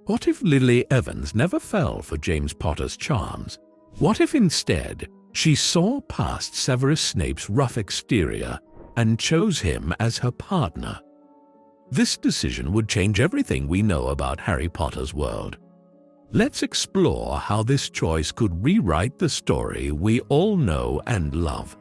What if Lily Evans never fell for James Potter's charms? What if instead she saw past Severus Snape's rough exterior and chose him as her partner? This decision would change everything we know about Harry Potter's world. Let's explore how this choice could rewrite the story we all know and love.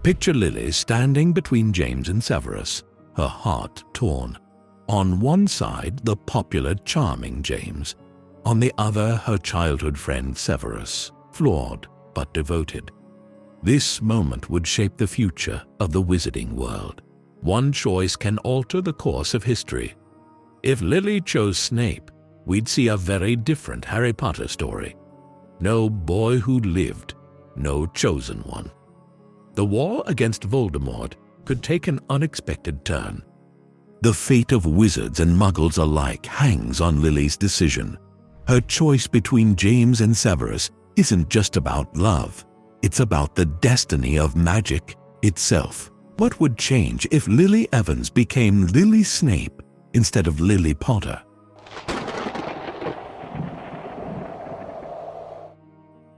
Picture Lily standing between James and Severus, her heart torn. On one side, the popular, charming James. On the other, her childhood friend Severus, flawed but devoted. This moment would shape the future of the wizarding world. One choice can alter the course of history. If Lily chose Snape, we'd see a very different Harry Potter story. No boy who lived, no chosen one. The war against Voldemort could take an unexpected turn. The fate of wizards and muggles alike hangs on Lily's decision. Her choice between James and Severus isn't just about love. It's about the destiny of magic itself. What would change if Lily Evans became Lily Snape instead of Lily Potter?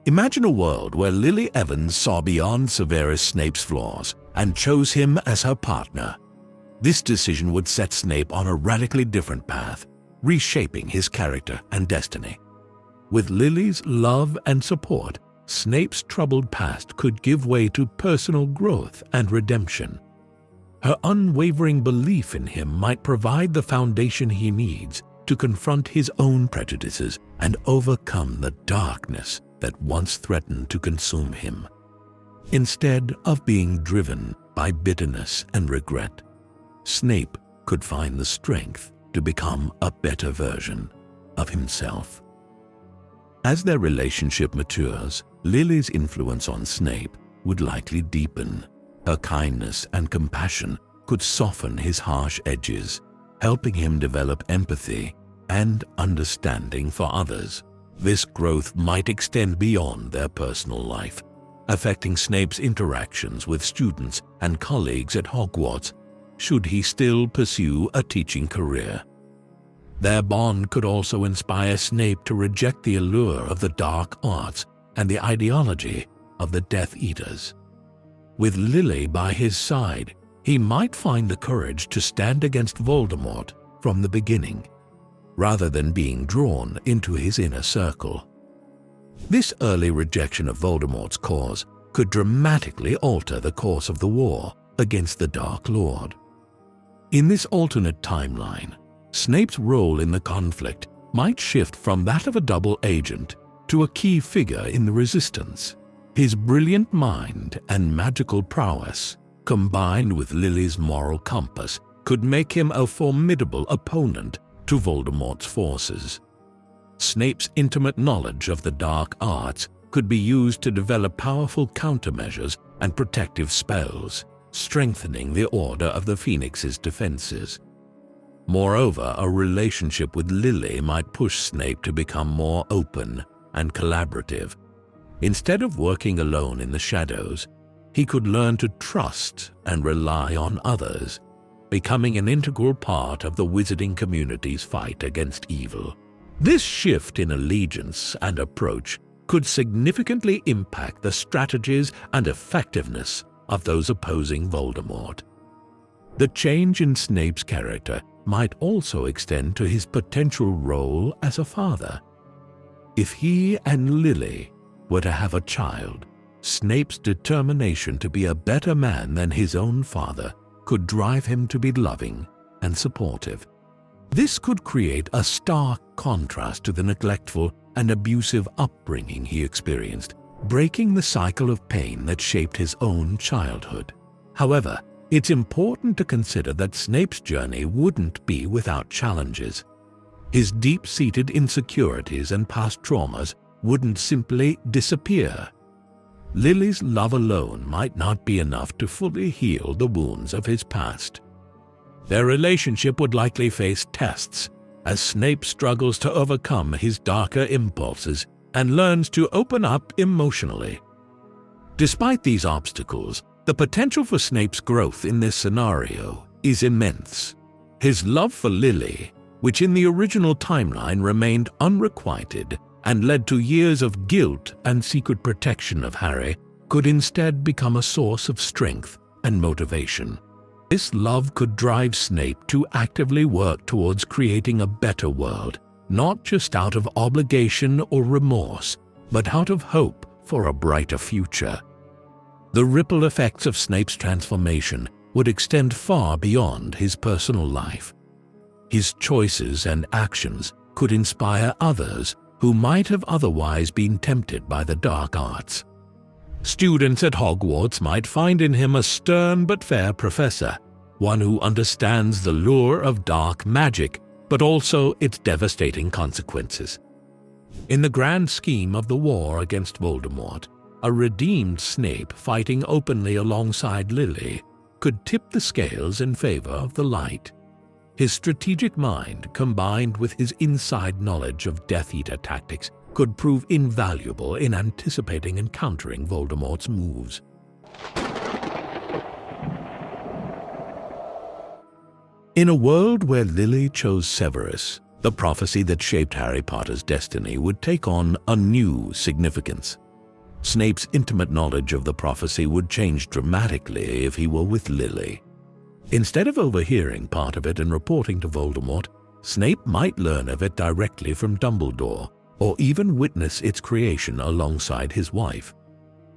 Imagine a world where Lily Evans saw beyond Severus Snape's flaws and chose him as her partner. This decision would set Snape on a radically different path, reshaping his character and destiny. With Lily's love and support, Snape's troubled past could give way to personal growth and redemption. Her unwavering belief in him might provide the foundation he needs to confront his own prejudices and overcome the darkness that once threatened to consume him. Instead of being driven by bitterness and regret, Snape could find the strength to become a better version of himself. As their relationship matures, Lily's influence on Snape would likely deepen. Her kindness and compassion could soften his harsh edges, helping him develop empathy and understanding for others. This growth might extend beyond their personal life, affecting Snape's interactions with students and colleagues at Hogwarts, should he still pursue a teaching career. Their bond could also inspire Snape to reject the allure of the dark arts and the ideology of the Death Eaters. With Lily by his side, he might find the courage to stand against Voldemort from the beginning, rather than being drawn into his inner circle. This early rejection of Voldemort's cause could dramatically alter the course of the war against the Dark Lord. In this alternate timeline, Snape's role in the conflict might shift from that of a double agent to a key figure in the Resistance. His brilliant mind and magical prowess, combined with Lily's moral compass, could make him a formidable opponent to Voldemort's forces. Snape's intimate knowledge of the dark arts could be used to develop powerful countermeasures and protective spells, strengthening the Order of the Phoenix's defenses. Moreover, a relationship with Lily might push Snape to become more open and collaborative. Instead of working alone in the shadows, he could learn to trust and rely on others, becoming an integral part of the wizarding community's fight against evil. This shift in allegiance and approach could significantly impact the strategies and effectiveness of those opposing Voldemort. The change in Snape's character might also extend to his potential role as a father. If he and Lily were to have a child, Snape's determination to be a better man than his own father could drive him to be loving and supportive. This could create a stark contrast to the neglectful and abusive upbringing he experienced, breaking the cycle of pain that shaped his own childhood. However, it's important to consider that Snape's journey wouldn't be without challenges. His deep-seated insecurities and past traumas wouldn't simply disappear. Lily's love alone might not be enough to fully heal the wounds of his past. Their relationship would likely face tests as Snape struggles to overcome his darker impulses and learns to open up emotionally. Despite these obstacles, the potential for Snape's growth in this scenario is immense. His love for Lily which in the original timeline remained unrequited and led to years of guilt and secret protection of Harry, could instead become a source of strength and motivation. This love could drive Snape to actively work towards creating a better world, not just out of obligation or remorse, but out of hope for a brighter future. The ripple effects of Snape's transformation would extend far beyond his personal life. His choices and actions could inspire others who might have otherwise been tempted by the dark arts. Students at Hogwarts might find in him a stern but fair professor, one who understands the lure of dark magic, but also its devastating consequences. In the grand scheme of the war against Voldemort, a redeemed Snape fighting openly alongside Lily could tip the scales in favor of the light. His strategic mind, combined with his inside knowledge of Death Eater tactics, could prove invaluable in anticipating and countering Voldemort's moves. In a world where Lily chose Severus, the prophecy that shaped Harry Potter's destiny would take on a new significance. Snape's intimate knowledge of the prophecy would change dramatically if he were with Lily. Instead of overhearing part of it and reporting to Voldemort, Snape might learn of it directly from Dumbledore, or even witness its creation alongside his wife.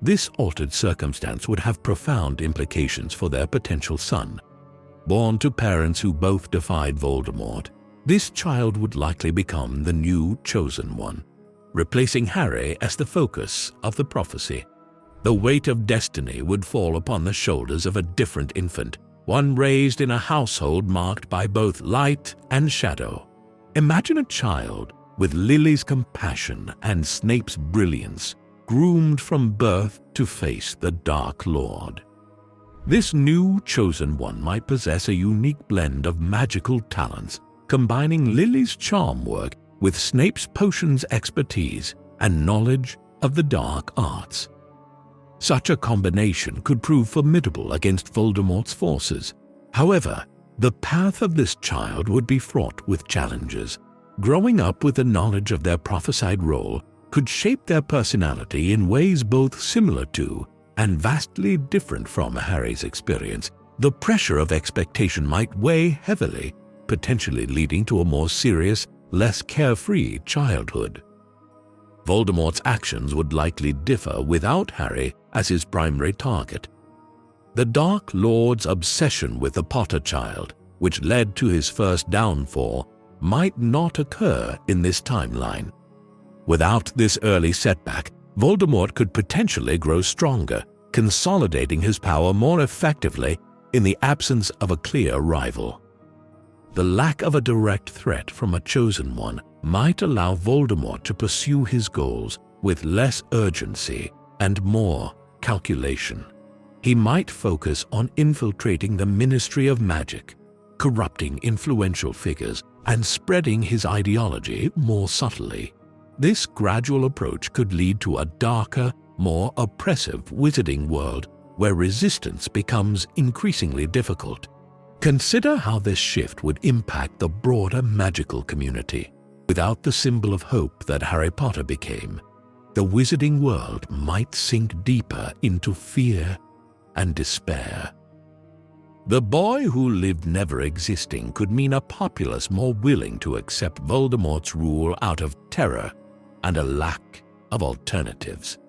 This altered circumstance would have profound implications for their potential son. Born to parents who both defied Voldemort, this child would likely become the new chosen one, replacing Harry as the focus of the prophecy. The weight of destiny would fall upon the shoulders of a different infant, one raised in a household marked by both light and shadow. Imagine a child with Lily's compassion and Snape's brilliance, groomed from birth to face the Dark Lord. This new chosen one might possess a unique blend of magical talents, combining Lily's charm work with Snape's potions expertise and knowledge of the dark arts. Such a combination could prove formidable against Voldemort's forces. However, the path of this child would be fraught with challenges. Growing up with the knowledge of their prophesied role could shape their personality in ways both similar to and vastly different from Harry's experience. The pressure of expectation might weigh heavily, potentially leading to a more serious, less carefree childhood. Voldemort's actions would likely differ without Harry as his primary target. The Dark Lord's obsession with the Potter child, which led to his first downfall, might not occur in this timeline. Without this early setback, Voldemort could potentially grow stronger, consolidating his power more effectively in the absence of a clear rival. The lack of a direct threat from a chosen one might allow Voldemort to pursue his goals with less urgency and more calculation. He might focus on infiltrating the Ministry of Magic, corrupting influential figures, and spreading his ideology more subtly. This gradual approach could lead to a darker, more oppressive wizarding world where resistance becomes increasingly difficult. Consider how this shift would impact the broader magical community. Without the symbol of hope that Harry Potter became, the wizarding world might sink deeper into fear and despair. The boy who lived never existing could mean a populace more willing to accept Voldemort's rule out of terror and a lack of alternatives.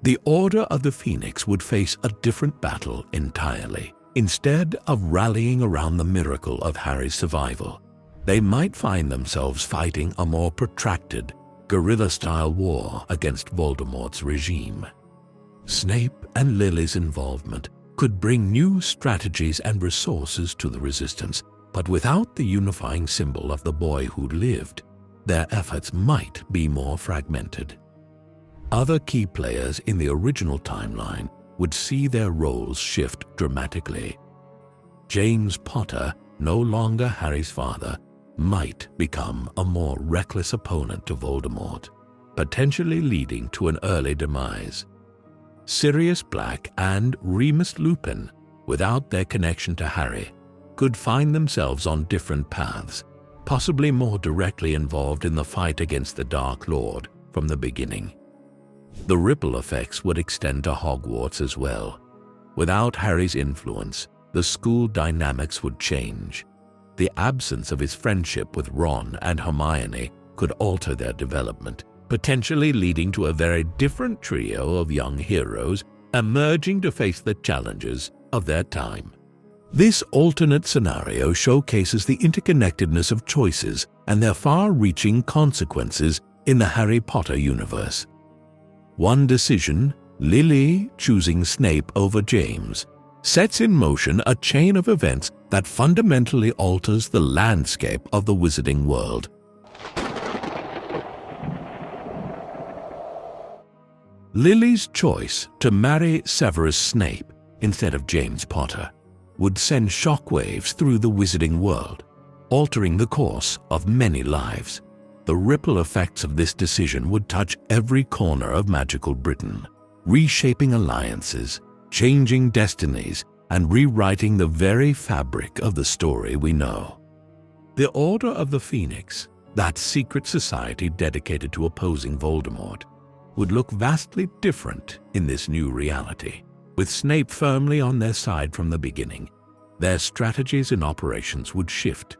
The Order of the Phoenix would face a different battle entirely. Instead of rallying around the miracle of Harry's survival, they might find themselves fighting a more protracted, guerrilla-style war against Voldemort's regime. Snape and Lily's involvement could bring new strategies and resources to the resistance, but without the unifying symbol of the boy who lived, their efforts might be more fragmented. Other key players in the original timeline would see their roles shift dramatically. James Potter, no longer Harry's father, might become a more reckless opponent to Voldemort, potentially leading to an early demise. Sirius Black and Remus Lupin, without their connection to Harry, could find themselves on different paths. possibly more directly involved in the fight against the Dark Lord from the beginning. The ripple effects would extend to Hogwarts as well. Without Harry's influence, the school dynamics would change. The absence of his friendship with Ron and Hermione could alter their development, potentially leading to a very different trio of young heroes emerging to face the challenges of their time. This alternate scenario showcases the interconnectedness of choices and their far-reaching consequences in the Harry Potter universe. One decision, Lily choosing Snape over James, sets in motion a chain of events that fundamentally alters the landscape of the wizarding world. Lily's choice to marry Severus Snape instead of James Potter would send shockwaves through the wizarding world, altering the course of many lives. The ripple effects of this decision would touch every corner of magical Britain, reshaping alliances, changing destinies, and rewriting the very fabric of the story we know. The Order of the Phoenix, that secret society dedicated to opposing Voldemort, would look vastly different in this new reality. With Snape firmly on their side from the beginning, their strategies and operations would shift.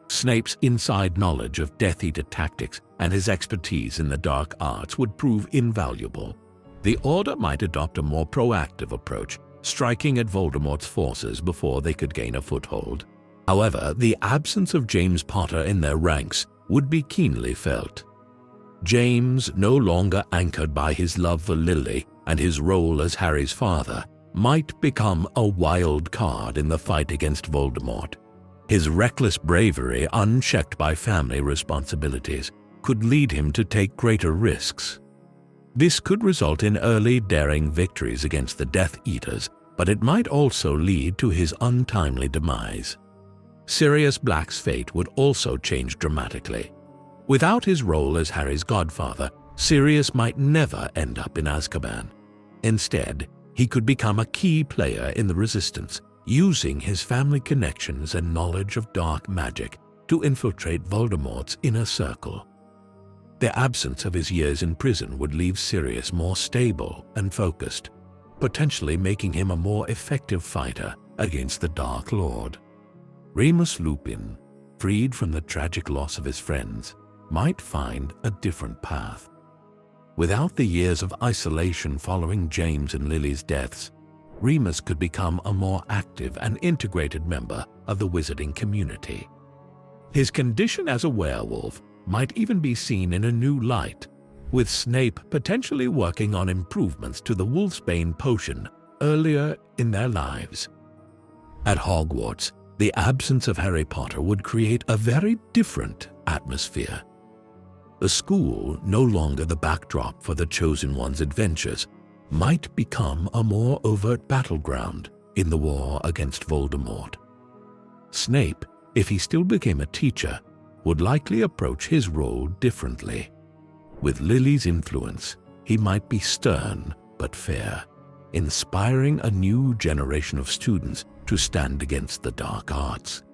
Snape's inside knowledge of Death Eater tactics and his expertise in the dark arts would prove invaluable. The Order might adopt a more proactive approach, striking at Voldemort's forces before they could gain a foothold. However, the absence of James Potter in their ranks would be keenly felt. James, no longer anchored by his love for Lily and his role as Harry's father, might become a wild card in the fight against Voldemort. His reckless bravery, unchecked by family responsibilities, could lead him to take greater risks. This could result in early, daring victories against the Death Eaters, but it might also lead to his untimely demise. Sirius Black's fate would also change dramatically. Without his role as Harry's godfather, Sirius might never end up in Azkaban. Instead, he could become a key player in the Resistance, using his family connections and knowledge of dark magic to infiltrate Voldemort's inner circle. The absence of his years in prison would leave Sirius more stable and focused, potentially making him a more effective fighter against the Dark Lord. Remus Lupin, freed from the tragic loss of his friends, might find a different path. Without the years of isolation following James and Lily's deaths, Remus could become a more active and integrated member of the wizarding community. His condition as a werewolf might even be seen in a new light, with Snape potentially working on improvements to the Wolfsbane potion earlier in their lives. At Hogwarts, the absence of Harry Potter would create a very different atmosphere. The school, no longer the backdrop for the Chosen One's adventures, might become a more overt battleground in the war against Voldemort. Snape, if he still became a teacher, would likely approach his role differently. With Lily's influence, he might be stern but fair, inspiring a new generation of students to stand against the dark arts.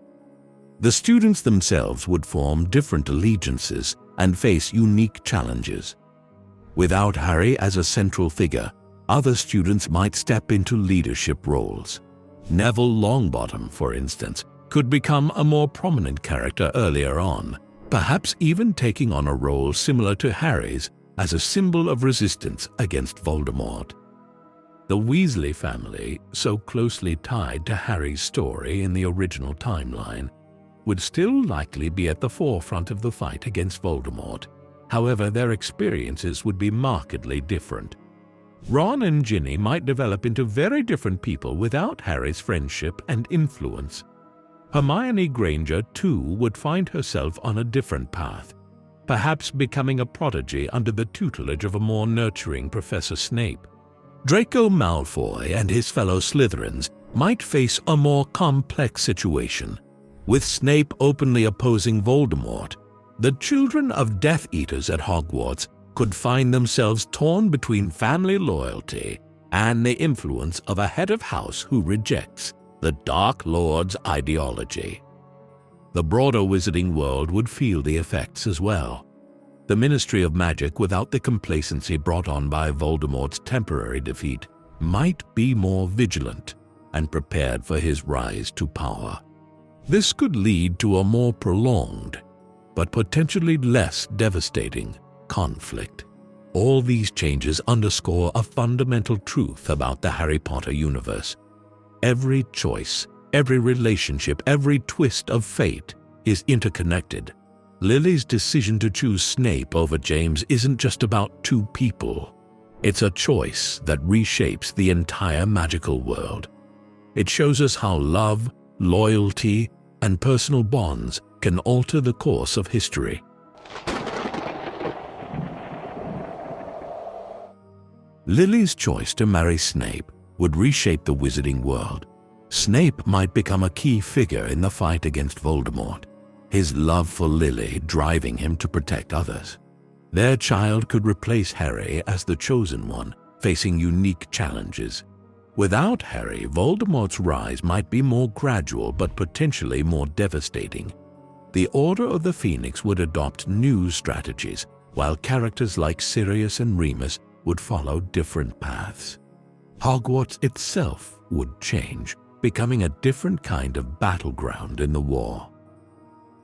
The students themselves would form different allegiances and face unique challenges. Without Harry as a central figure, other students might step into leadership roles. Neville Longbottom, for instance, could become a more prominent character earlier on, perhaps even taking on a role similar to Harry's as a symbol of resistance against Voldemort. The Weasley family, so closely tied to Harry's story in the original timeline, would still likely be at the forefront of the fight against Voldemort. However, their experiences would be markedly different. Ron and Ginny might develop into very different people without Harry's friendship and influence. Hermione Granger, too, would find herself on a different path, perhaps becoming a prodigy under the tutelage of a more nurturing Professor Snape. Draco Malfoy and his fellow Slytherins might face a more complex situation. With Snape openly opposing Voldemort, the children of Death Eaters at Hogwarts could find themselves torn between family loyalty and the influence of a head of house who rejects the Dark Lord's ideology. the broader wizarding world would feel the effects as well. The Ministry of Magic, without the complacency brought on by Voldemort's temporary defeat, might be more vigilant and prepared for his rise to power. This could lead to a more prolonged, but potentially less devastating, conflict. All these changes underscore a fundamental truth about the Harry Potter universe. Every choice, every relationship, every twist of fate is interconnected. Lily's decision to choose Snape over James isn't just about two people. It's a choice that reshapes the entire magical world. It shows us how love, loyalty, and personal bonds can alter the course of history. Lily's choice to marry Snape would reshape the wizarding world. Snape might become a key figure in the fight against Voldemort, his love for Lily driving him to protect others. Their child could replace Harry as the chosen one, facing unique challenges. Without Harry, Voldemort's rise might be more gradual but potentially more devastating. The Order of the Phoenix would adopt new strategies, while characters like Sirius and Remus would follow different paths. Hogwarts itself would change, becoming a different kind of battleground in the war.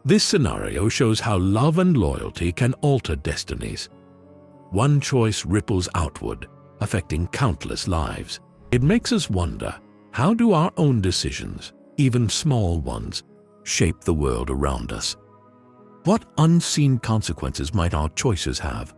This scenario shows how love and loyalty can alter destinies. One choice ripples outward, affecting countless lives. It makes us wonder, how do our own decisions, even small ones, shape the world around us? What unseen consequences might our choices have?